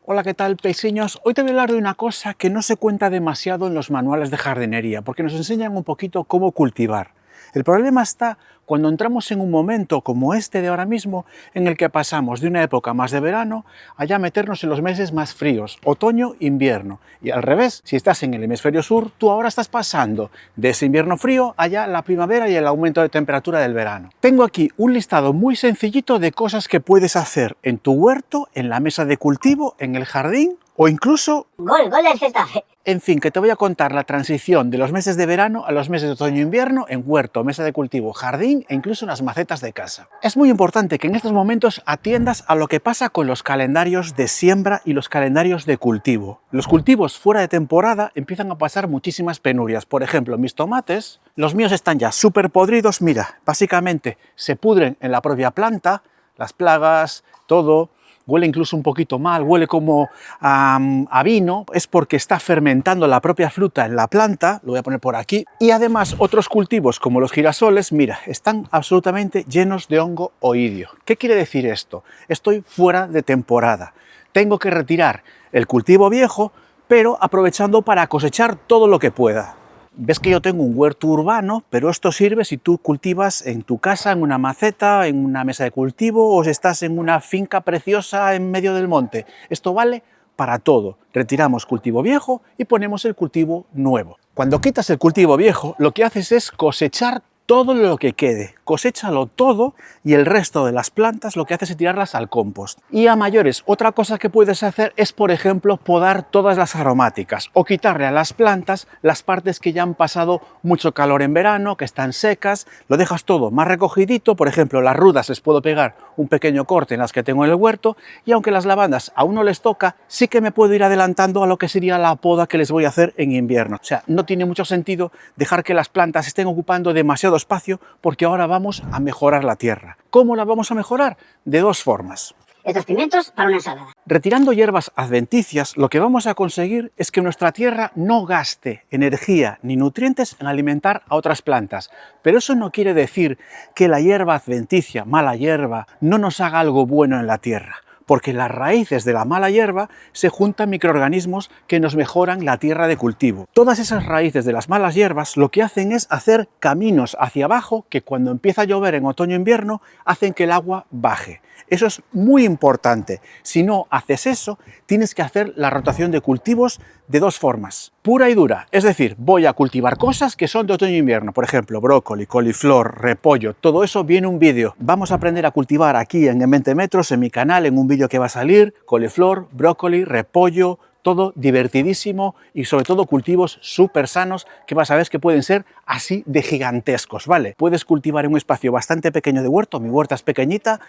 Hola, ¿qué tal, paiseños? Hoy te voy a hablar de una cosa que no se cuenta demasiado en los manuales de jardinería, porque nos enseñan un poquito cómo cultivar. El problema está cuando entramos en un momento como este de ahora mismo, en el que pasamos de una época más de verano a ya meternos en los meses más fríos, otoño-invierno. Y al revés, si estás en el hemisferio sur, tú ahora estás pasando de ese invierno frío allá la primavera y el aumento de temperatura del verano. Tengo aquí un listado muy sencillito de cosas que puedes hacer en tu huerto, en la mesa de cultivo, en el jardín o incluso... Gol del Getafe. En fin, que te voy a contar la transición de los meses de verano a los meses de otoño-invierno en huerto, mesa de cultivo, jardín e incluso en las macetas de casa. Es muy importante que en estos momentos atiendas a lo que pasa con los calendarios de siembra y los calendarios de cultivo. Los cultivos fuera de temporada empiezan a pasar muchísimas penurias. Por ejemplo, mis tomates, los míos están ya súper podridos. Mira, básicamente se pudren en la propia planta, las plagas, todo. Huele incluso un poquito mal, huele como a vino, es porque está fermentando la propia fruta en la planta, lo voy a poner por aquí, y además otros cultivos como los girasoles, mira, están absolutamente llenos de hongo oidio. ¿Qué quiere decir esto? Estoy fuera de temporada, tengo que retirar el cultivo viejo, pero aprovechando para cosechar todo lo que pueda. Ves que yo tengo un huerto urbano, pero esto sirve si tú cultivas en tu casa, en una maceta, en una mesa de cultivo, o si estás en una finca preciosa en medio del monte. Esto vale para todo. Retiramos cultivo viejo y ponemos el cultivo nuevo. Cuando quitas el cultivo viejo, lo que haces es cosechar todo lo que quede, coséchalo todo y el resto de las plantas lo que haces es tirarlas al compost. Y a mayores, otra cosa que puedes hacer es, por ejemplo, podar todas las aromáticas o quitarle a las plantas las partes que ya han pasado mucho calor en verano, que están secas, lo dejas todo más recogidito. Por ejemplo, las rudas les puedo pegar un pequeño corte en las que tengo en el huerto, y aunque las lavandas aún no les toca, sí que me puedo ir adelantando a lo que sería la poda que les voy a hacer en invierno. O sea, no tiene mucho sentido dejar que las plantas estén ocupando demasiado espacio, porque ahora vamos a mejorar la tierra. ¿Cómo la vamos a mejorar? De dos formas. Estos pimientos para una ensalada. Retirando hierbas adventicias, lo que vamos a conseguir es que nuestra tierra no gaste energía ni nutrientes en alimentar a otras plantas. Pero eso no quiere decir que la hierba adventicia, mala hierba, no nos haga algo bueno en la tierra, porque en las raíces de la mala hierba se juntan microorganismos que nos mejoran la tierra de cultivo. Todas esas raíces de las malas hierbas lo que hacen es hacer caminos hacia abajo que cuando empieza a llover en otoño-invierno hacen que el agua baje. Eso es muy importante. Si no haces eso, tienes que hacer la rotación de cultivos de dos formas: pura y dura, es decir, voy a cultivar cosas que son de otoño e invierno, por ejemplo, brócoli, coliflor, repollo, todo eso viene un vídeo. Vamos a aprender a cultivar aquí en 20 metros en mi canal, en un vídeo que va a salir, coliflor, brócoli, repollo, todo divertidísimo y sobre todo cultivos súper sanos que vas a ver que pueden ser así de gigantescos, ¿vale? Puedes cultivar en un espacio bastante pequeño de huerto, mi huerta es pequeñita,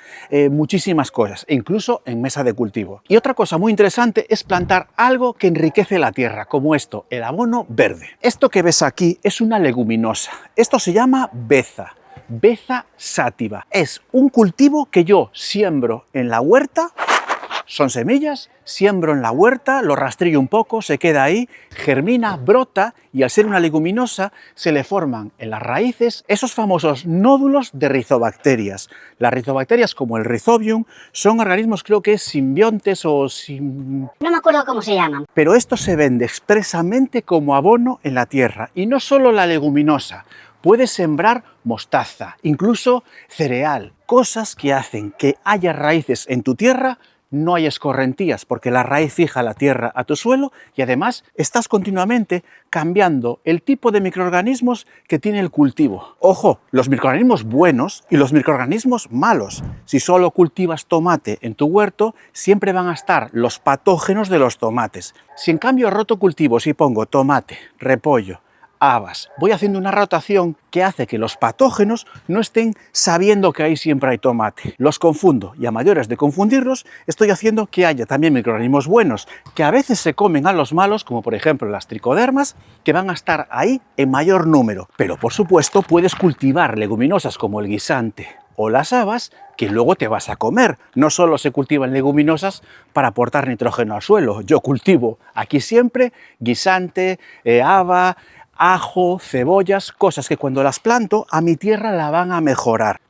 muchísimas cosas, e incluso en mesa de cultivo. Y otra cosa muy interesante es plantar algo que enriquece la tierra, como esto, el abono verde. Esto que ves aquí es una leguminosa, esto se llama beza. Beza sativa. Es un cultivo que yo siembro en la huerta. Son semillas, siembro en la huerta, lo rastrillo un poco, se queda ahí, germina, brota y al ser una leguminosa se le forman en las raíces esos famosos nódulos de rizobacterias. Las rizobacterias, como el Rhizobium, son organismos, creo que simbiontes o No me acuerdo cómo se llaman. Pero esto se vende expresamente como abono en la tierra. Y no solo la leguminosa. Puedes sembrar mostaza, incluso cereal, cosas que hacen que haya raíces en tu tierra. No hay escorrentías porque la raíz fija la tierra a tu suelo y además estás continuamente cambiando el tipo de microorganismos que tiene el cultivo. Ojo, los microorganismos buenos y los microorganismos malos. Si solo cultivas tomate en tu huerto, siempre van a estar los patógenos de los tomates. Si en cambio roto cultivos y pongo tomate, repollo, habas, voy haciendo una rotación que hace que los patógenos no estén sabiendo que ahí siempre hay tomate. Los confundo y a mayores de confundirlos estoy haciendo que haya también microorganismos buenos que a veces se comen a los malos, como por ejemplo las tricodermas, que van a estar ahí en mayor número. Pero por supuesto puedes cultivar leguminosas como el guisante o las habas que luego te vas a comer. No solo se cultivan leguminosas para aportar nitrógeno al suelo. Yo cultivo aquí siempre guisante, haba, ajo, cebollas, cosas que cuando las planto a mi tierra la van a mejorar.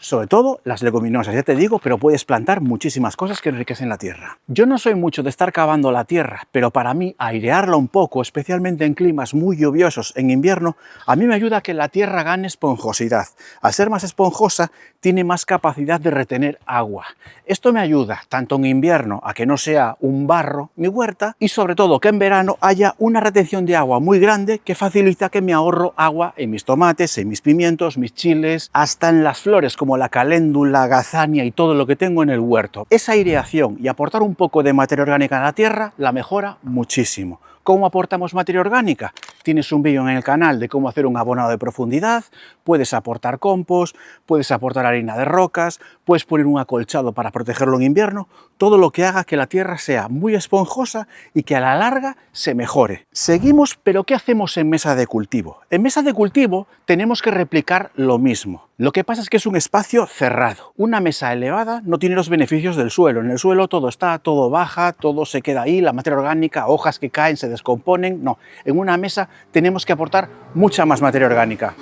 sobre todo las leguminosas, ya te digo, pero puedes plantar muchísimas cosas que enriquecen la tierra. Yo no soy mucho de estar cavando la tierra, pero para mí airearla un poco, especialmente en climas muy lluviosos en invierno, a mí me ayuda a que la tierra gane esponjosidad. Al ser más esponjosa, tiene más capacidad de retener agua. Esto me ayuda, tanto en invierno, a que no sea un barro mi huerta, y sobre todo que en verano haya una retención de agua muy grande que facilita que me ahorro agua en mis tomates, en mis pimientos, mis chiles, hasta en las flores como la caléndula, gazania y todo lo que tengo en el huerto. Esa aireación y aportar un poco de materia orgánica a la tierra la mejora muchísimo. ¿Cómo aportamos materia orgánica? Tienes un vídeo en el canal de cómo hacer un abonado de profundidad, puedes aportar compost, puedes aportar harina de rocas, puedes poner un acolchado para protegerlo en invierno, todo lo que haga que la tierra sea muy esponjosa y que a la larga se mejore. Seguimos, pero ¿qué hacemos en mesa de cultivo? En mesa de cultivo tenemos que replicar lo mismo. Lo que pasa es que es un espacio cerrado. Una mesa elevada no tiene los beneficios del suelo. En el suelo todo baja, todo se queda ahí, la materia orgánica, hojas que caen, se descomponen. No, en una mesa tenemos que aportar mucha más materia orgánica.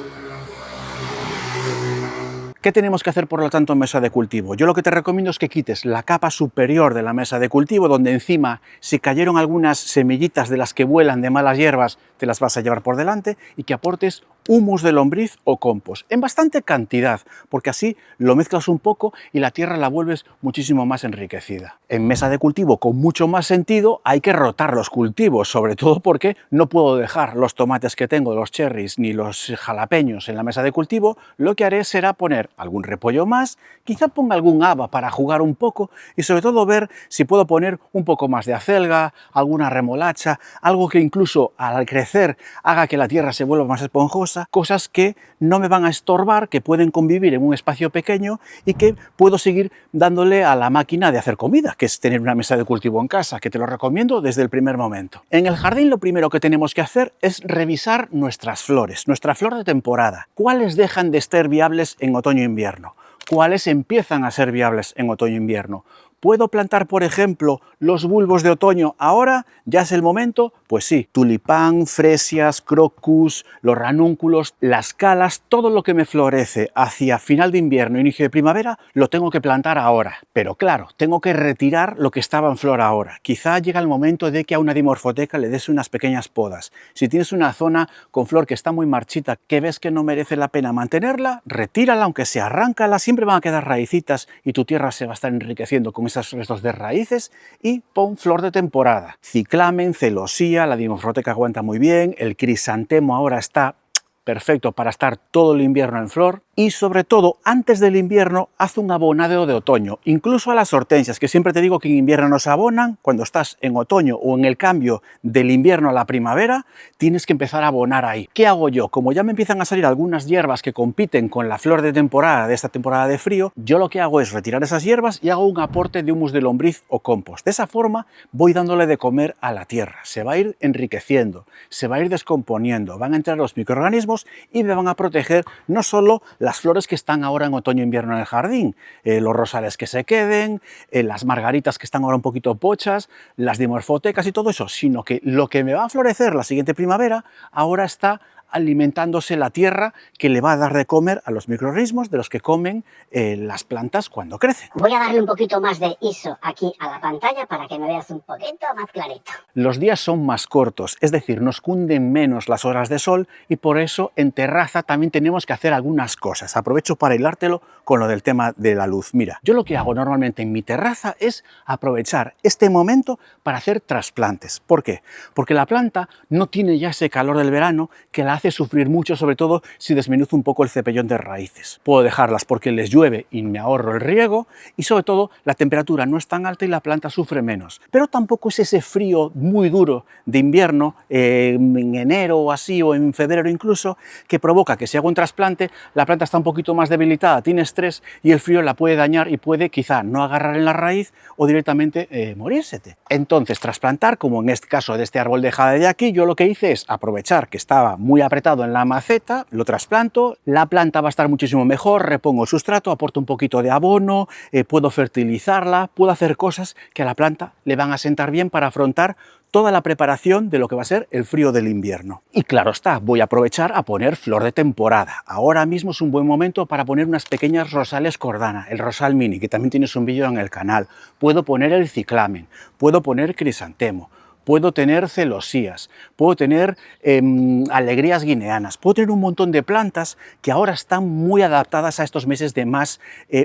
¿Qué tenemos que hacer, por lo tanto, en mesa de cultivo? Yo lo que te recomiendo es que quites la capa superior de la mesa de cultivo, donde encima, si cayeron algunas semillitas de las que vuelan de malas hierbas, te las vas a llevar por delante, y que aportes humus de lombriz o compost, en bastante cantidad, porque así lo mezclas un poco y la tierra la vuelves muchísimo más enriquecida. En mesa de cultivo, con mucho más sentido, hay que rotar los cultivos, sobre todo porque no puedo dejar los tomates que tengo, los cherries, ni los jalapeños en la mesa de cultivo. Lo que haré será poner algún repollo más, quizá ponga algún haba para jugar un poco y sobre todo ver si puedo poner un poco más de acelga, alguna remolacha, algo que incluso al crecer haga que la tierra se vuelva más esponjosa, cosas que no me van a estorbar, que pueden convivir en un espacio pequeño y que puedo seguir dándole a la máquina de hacer comida, que es tener una mesa de cultivo en casa, que te lo recomiendo desde el primer momento. En el jardín lo primero que tenemos que hacer es revisar nuestras flores, nuestra flor de temporada. ¿Cuáles dejan de ser viables en otoño e invierno? ¿Cuáles empiezan a ser viables en otoño e invierno? ¿Puedo plantar, por ejemplo, los bulbos de otoño ahora? ¿Ya es el momento? Pues sí, tulipán, fresias, crocus, los ranúnculos, las calas, todo lo que me florece hacia final de invierno, inicio de primavera, lo tengo que plantar ahora. Pero claro, tengo que retirar lo que estaba en flor ahora. Quizá llega el momento de que a una dimorfoteca le des unas pequeñas podas. Si tienes una zona con flor que está muy marchita, que ves que no merece la pena mantenerla, retírala, aunque sea, arráncala, siempre van a quedar raicitas y tu tierra se va a estar enriqueciendo con esos restos de raíces, y pon flor de temporada. Ciclamen, celosía, la dimorfoteca aguanta muy bien, el crisantemo ahora está perfecto para estar todo el invierno en flor, y sobre todo antes del invierno haz un abonado de otoño, incluso a las hortensias, que siempre te digo que en invierno no se abonan. Cuando estás en otoño o en el cambio del invierno a la primavera, tienes que empezar a abonar ahí. ¿Qué hago yo? Como ya me empiezan a salir algunas hierbas que compiten con la flor de temporada de esta temporada de frío, yo lo que hago es retirar esas hierbas y hago un aporte de humus de lombriz o compost. De esa forma voy dándole de comer a la tierra, se va a ir enriqueciendo, se va a ir descomponiendo, van a entrar los microorganismos y me van a proteger no solo las flores que están ahora en otoño-invierno en el jardín, los rosales que se queden, las margaritas que están ahora un poquito pochas, las dimorfotecas y todo eso, sino que lo que me va a florecer la siguiente primavera ahora está alimentándose la tierra, que le va a dar de comer a los microorganismos de los que comen las plantas cuando crecen. Voy a darle un poquito más de ISO aquí a la pantalla para que me veas un poquito más clarito. Los días son más cortos, es decir, nos cunden menos las horas de sol, y por eso en terraza también tenemos que hacer algunas cosas. Aprovecho para hilártelo con lo del tema de la luz. Mira, yo lo que hago normalmente en mi terraza es aprovechar este momento para hacer trasplantes. ¿Por qué? Porque la planta no tiene ya ese calor del verano que la hace sufrir mucho, sobre todo si desmenuzo un poco el cepellón de raíces. Puedo dejarlas porque les llueve y me ahorro el riego, y sobre todo la temperatura no es tan alta y la planta sufre menos. Pero tampoco es ese frío muy duro de invierno, en enero o así, o en febrero incluso, que provoca que si hago un trasplante, la planta está un poquito más debilitada, tiene estrés y el frío la puede dañar y puede quizá no agarrar en la raíz o directamente morírsete. Entonces, trasplantar, como en este caso de este árbol de jade de aquí, yo lo que hice es aprovechar que estaba muy apretado en la maceta, lo trasplanto, la planta va a estar muchísimo mejor, repongo el sustrato, aporto un poquito de abono, puedo fertilizarla, puedo hacer cosas que a la planta le van a sentar bien para afrontar toda la preparación de lo que va a ser el frío del invierno. Y claro está, voy a aprovechar a poner flor de temporada. Ahora mismo es un buen momento para poner unas pequeñas rosales cordana, el rosal mini, que también tienes un vídeo en el canal. Puedo poner el ciclamen, puedo poner crisantemo, puedo tener celosías, puedo tener alegrías guineanas, puedo tener un montón de plantas que ahora están muy adaptadas a estos meses de más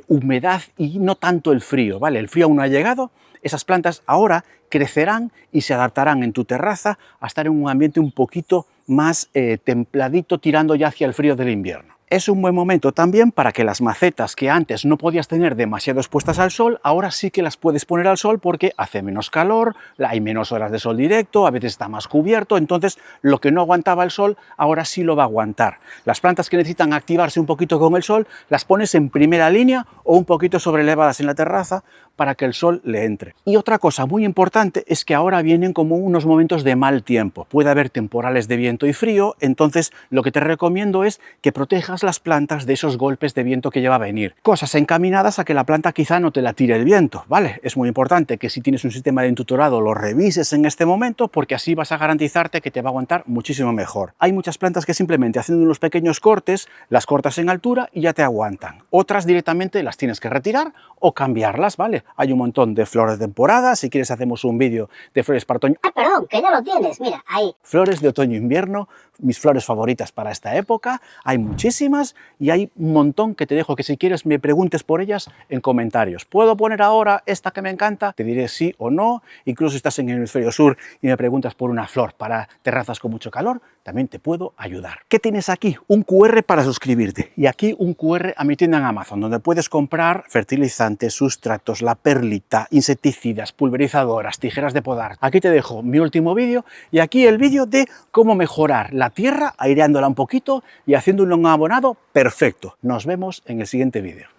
humedad y no tanto el frío, ¿vale? El frío aún no ha llegado, esas plantas ahora crecerán y se adaptarán en tu terraza a estar en un ambiente un poquito más templadito, tirando ya hacia el frío del invierno. Es un buen momento también para que las macetas que antes no podías tener demasiado expuestas al sol, ahora sí que las puedes poner al sol porque hace menos calor, hay menos horas de sol directo, a veces está más cubierto, entonces lo que no aguantaba el sol ahora sí lo va a aguantar. Las plantas que necesitan activarse un poquito con el sol las pones en primera línea o un poquito sobrelevadas en la terraza para que el sol le entre. Y otra cosa muy importante es que ahora vienen como unos momentos de mal tiempo. Puede haber temporales de viento y frío, entonces lo que te recomiendo es que protejas las plantas de esos golpes de viento que lleva a venir. Cosas encaminadas a que la planta quizá no te la tire el viento, ¿vale? Es muy importante que si tienes un sistema de entutorado lo revises en este momento porque así vas a garantizarte que te va a aguantar muchísimo mejor. Hay muchas plantas que simplemente haciendo unos pequeños cortes, las cortas en altura y ya te aguantan. Otras directamente las tienes que retirar o cambiarlas, ¿vale? Hay un montón de flores de temporada, si quieres hacemos un vídeo de flores para otoño. Ah, perdón, que ya lo tienes, mira, ahí. Flores de otoño-invierno, mis flores favoritas para esta época, hay muchísimas y hay un montón que te dejo que si quieres me preguntes por ellas en comentarios. ¿Puedo poner ahora esta que me encanta? Te diré sí o no, incluso si estás en el hemisferio sur y me preguntas por una flor para terrazas con mucho calor, también te puedo ayudar. ¿Qué tienes aquí? Un QR para suscribirte y aquí un QR a mi tienda en Amazon donde puedes comprar fertilizantes, sustratos, la perlita, insecticidas, pulverizadoras, tijeras de podar. Aquí te dejo mi último vídeo y aquí el vídeo de cómo mejorar la tierra aireándola un poquito y haciendo un abonado perfecto. Nos vemos en el siguiente vídeo.